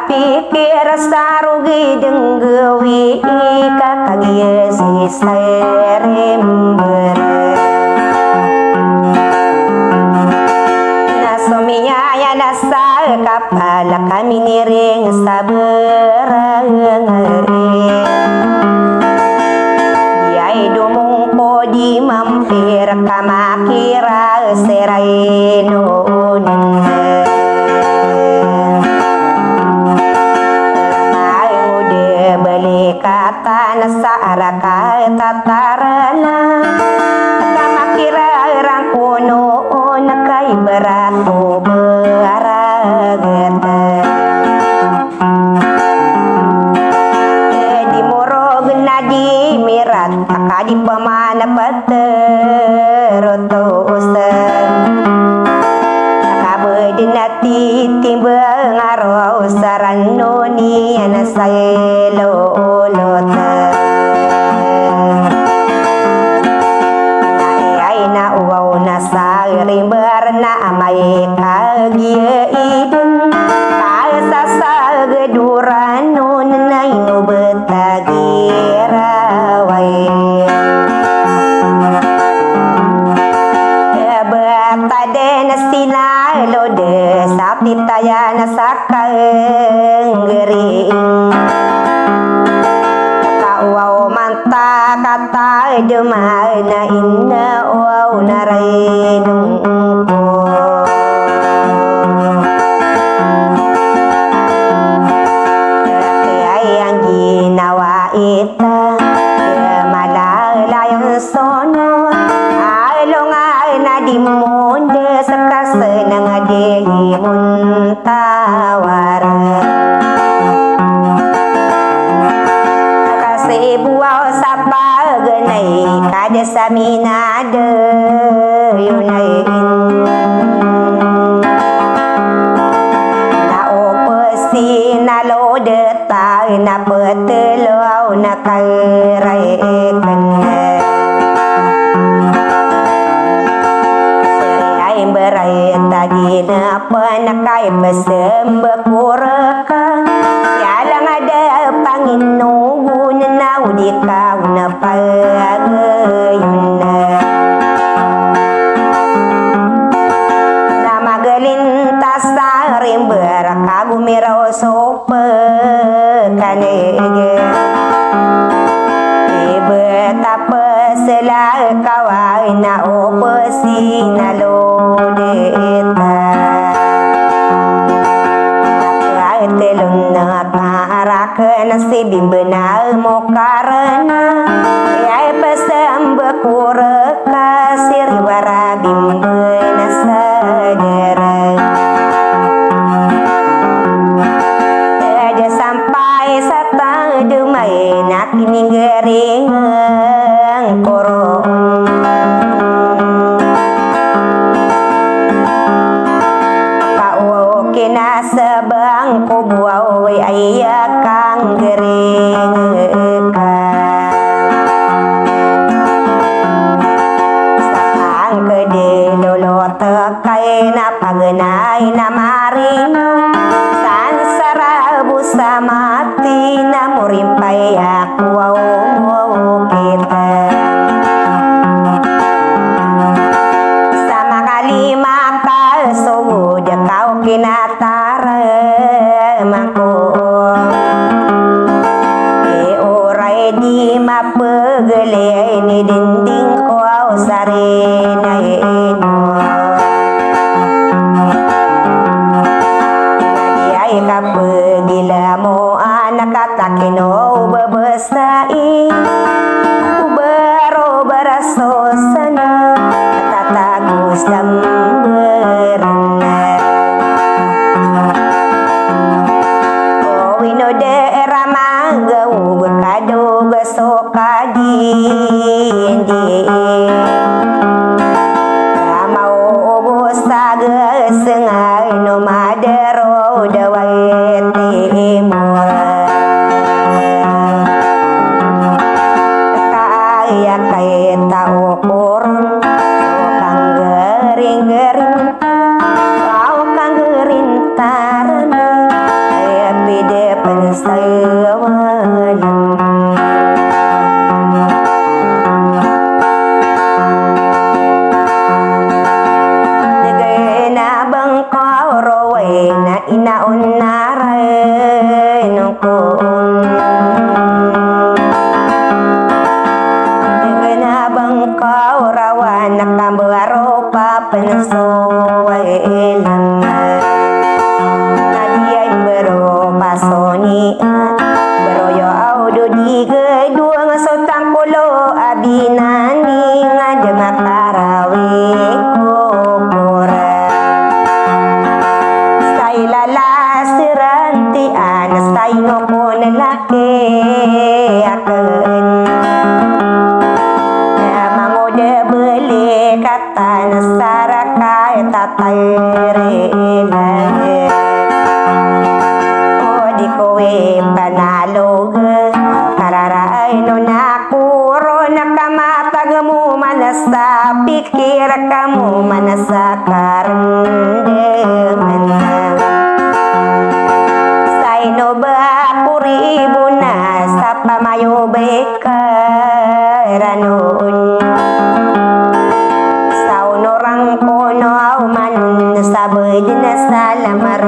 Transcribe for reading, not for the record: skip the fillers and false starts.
pikir sarugi denggewi kakagia si serember nasomia ya nasa kapal kami niring saberang yai dumung podi mampir kamakira serai nunin kata nasara kata tarana kamakira rangkono nakai beratu beragata di moro genadi mirat akadi pemana paterotosan kabedinati timbang aro saranoni anasayelo berna amai kagia idun kasasa geduran nun nainu betagi rawai betade nasila lode satitaya nasakang gering kau manta kata demana inna wau narainung yang ginawa ita malalayang sono along ay nadimunde sakasa ng adihimun tawar kasi buwaw sa paganay kada sa minada yunay nalode tayo na petelaw na kairaikan Serai berai tadi na panakay besembekura Yalang ada panginugun na udikaw na pagayun na magalintas sa rimber kagumiraw sopa kanege betapa sela kawai na opesi na lodeta telung na parakan si bimbena mo karena ay pasambe kureka siriwara bimbena sadera dumay na kiningering koron kauaw kinasabang kubuaw ay ayakang gering sakang kedilulot kay napaganay na marino busa mati na murimpay ako kita sa makalima ka sugod kau kinataram ako oray di mapagali ni dinding ko sa rin ay kapagila mo anak katakino babasai ubaro baraso sana tatagos damberna o winode ramagaw kado gasokadi indi ramao obosaga sengay no madero dawai timur kaya kaya tau kurang kang gering-gering kau kang gerintaran inaon naray nukun Genabang kau rawan nakambaro papensuway lang Nadiay bero pasonian Beroyo audo digay duang sotang kulo abinani ngada makarawi kokora Say lalasiranti anas say no ko nalaki akan Mamode beli kata nasarakai tatay rilay di kowe panalo kararay no nakuro nakamatagamu manasa pikir kamu manasa karendeman say no ba kuribu na sa pamayo bekaranon sa onorang kono man sa bedina sa lamar